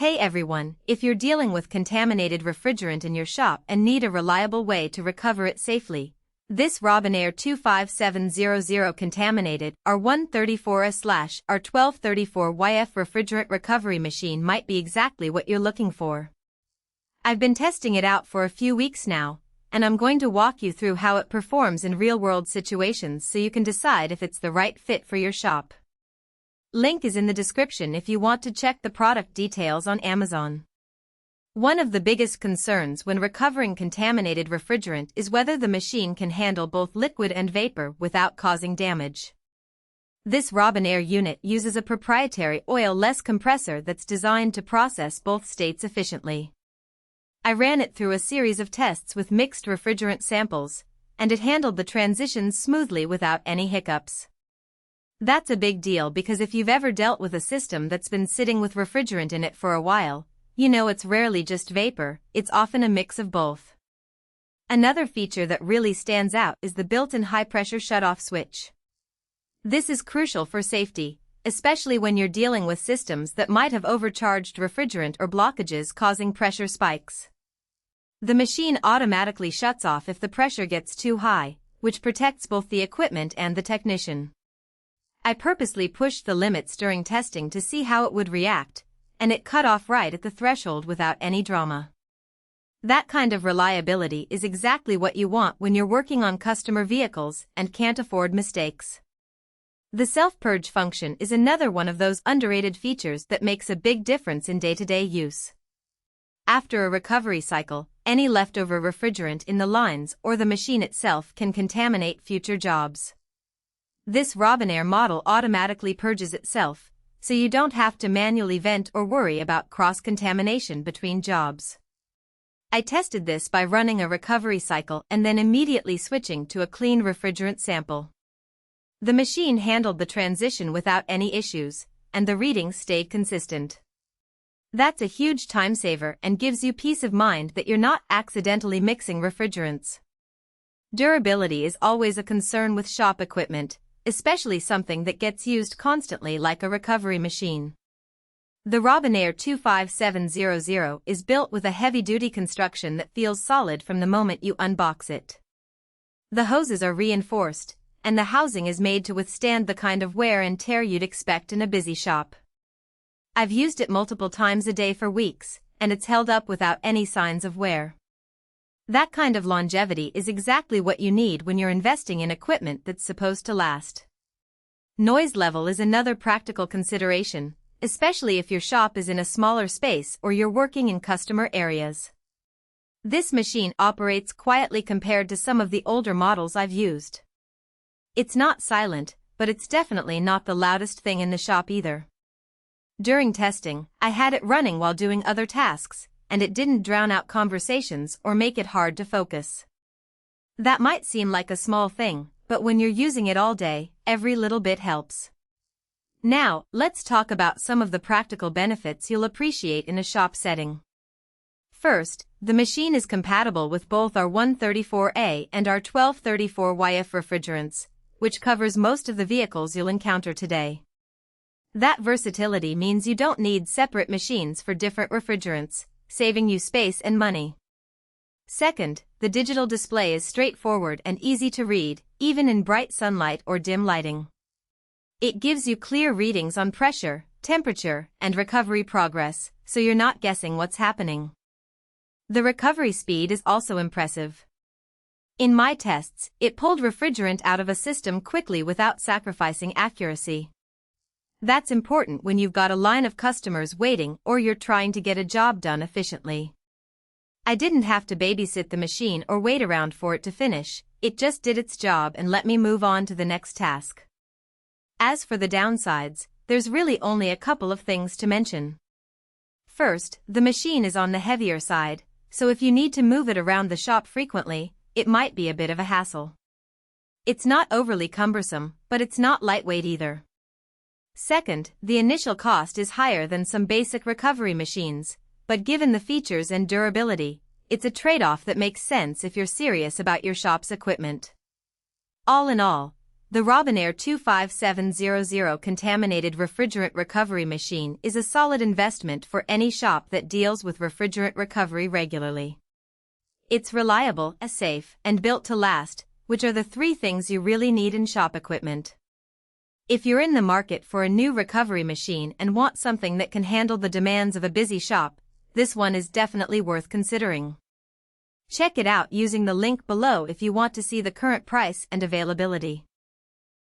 Hey everyone, if you're dealing with contaminated refrigerant in your shop and need a reliable way to recover it safely, this Robinair 25700 Contaminated R-134a/R-1234yf Refrigerant Recovery Machine might be exactly what you're looking for. I've been testing it out for a few weeks now, and I'm going to walk you through how it performs in real-world situations so you can decide if it's the right fit for your shop. Link is in the description if you want to check the product details on Amazon. One of the biggest concerns when recovering contaminated refrigerant is whether the machine can handle both liquid and vapor without causing damage. This Robinair unit uses a proprietary oil-less compressor that's designed to process both states efficiently. I ran it through a series of tests with mixed refrigerant samples, and it handled the transitions smoothly without any hiccups. That's a big deal because if you've ever dealt with a system that's been sitting with refrigerant in it for a while, you know it's rarely just vapor, it's often a mix of both. Another feature that really stands out is the built-in high-pressure shutoff switch. This is crucial for safety, especially when you're dealing with systems that might have overcharged refrigerant or blockages causing pressure spikes. The machine automatically shuts off if the pressure gets too high, which protects both the equipment and the technician. I purposely pushed the limits during testing to see how it would react, and it cut off right at the threshold without any drama. That kind of reliability is exactly what you want when you're working on customer vehicles and can't afford mistakes. The self-purge function is another one of those underrated features that makes a big difference in day-to-day use. After a recovery cycle, any leftover refrigerant in the lines or the machine itself can contaminate future jobs. This Robinair model automatically purges itself, so you don't have to manually vent or worry about cross-contamination between jobs. I tested this by running a recovery cycle and then immediately switching to a clean refrigerant sample. The machine handled the transition without any issues, and the readings stayed consistent. That's a huge time saver and gives you peace of mind that you're not accidentally mixing refrigerants. Durability is always a concern with shop equipment, especially something that gets used constantly like a recovery machine. The Robinair 25700 is built with a heavy-duty construction that feels solid from the moment you unbox it. The hoses are reinforced, and the housing is made to withstand the kind of wear and tear you'd expect in a busy shop. I've used it multiple times a day for weeks, and it's held up without any signs of wear. That kind of longevity is exactly what you need when you're investing in equipment that's supposed to last. Noise level is another practical consideration, especially if your shop is in a smaller space or you're working in customer areas. This machine operates quietly compared to some of the older models I've used. It's not silent, but it's definitely not the loudest thing in the shop either. During testing, I had it running while doing other tasks, and it didn't drown out conversations or make it hard to focus. That might seem like a small thing, but when you're using it all day, every little bit helps. Now, let's talk about some of the practical benefits you'll appreciate in a shop setting. First, the machine is compatible with both R-134a and R-1234yf refrigerants, which covers most of the vehicles you'll encounter today. That versatility means you don't need separate machines for different refrigerants, saving you space and money. Second, the digital display is straightforward and easy to read, even in bright sunlight or dim lighting. It gives you clear readings on pressure, temperature, and recovery progress, so you're not guessing what's happening. The recovery speed is also impressive. In my tests, it pulled refrigerant out of a system quickly without sacrificing accuracy. That's important when you've got a line of customers waiting or you're trying to get a job done efficiently. I didn't have to babysit the machine or wait around for it to finish, it just did its job and let me move on to the next task. As for the downsides, there's really only a couple of things to mention. First, the machine is on the heavier side, so if you need to move it around the shop frequently, it might be a bit of a hassle. It's not overly cumbersome, but it's not lightweight either. Second, the initial cost is higher than some basic recovery machines, but given the features and durability, it's a trade-off that makes sense if you're serious about your shop's equipment. All in all, The Robinair 25700 Contaminated Refrigerant Recovery Machine is a solid investment for any shop that deals with refrigerant recovery regularly. It's reliable, safe, and built to last, which are the three things you really need in shop equipment. If you're in the market for a new recovery machine and want something that can handle the demands of a busy shop, this one is definitely worth considering. Check it out using the link below if you want to see the current price and availability.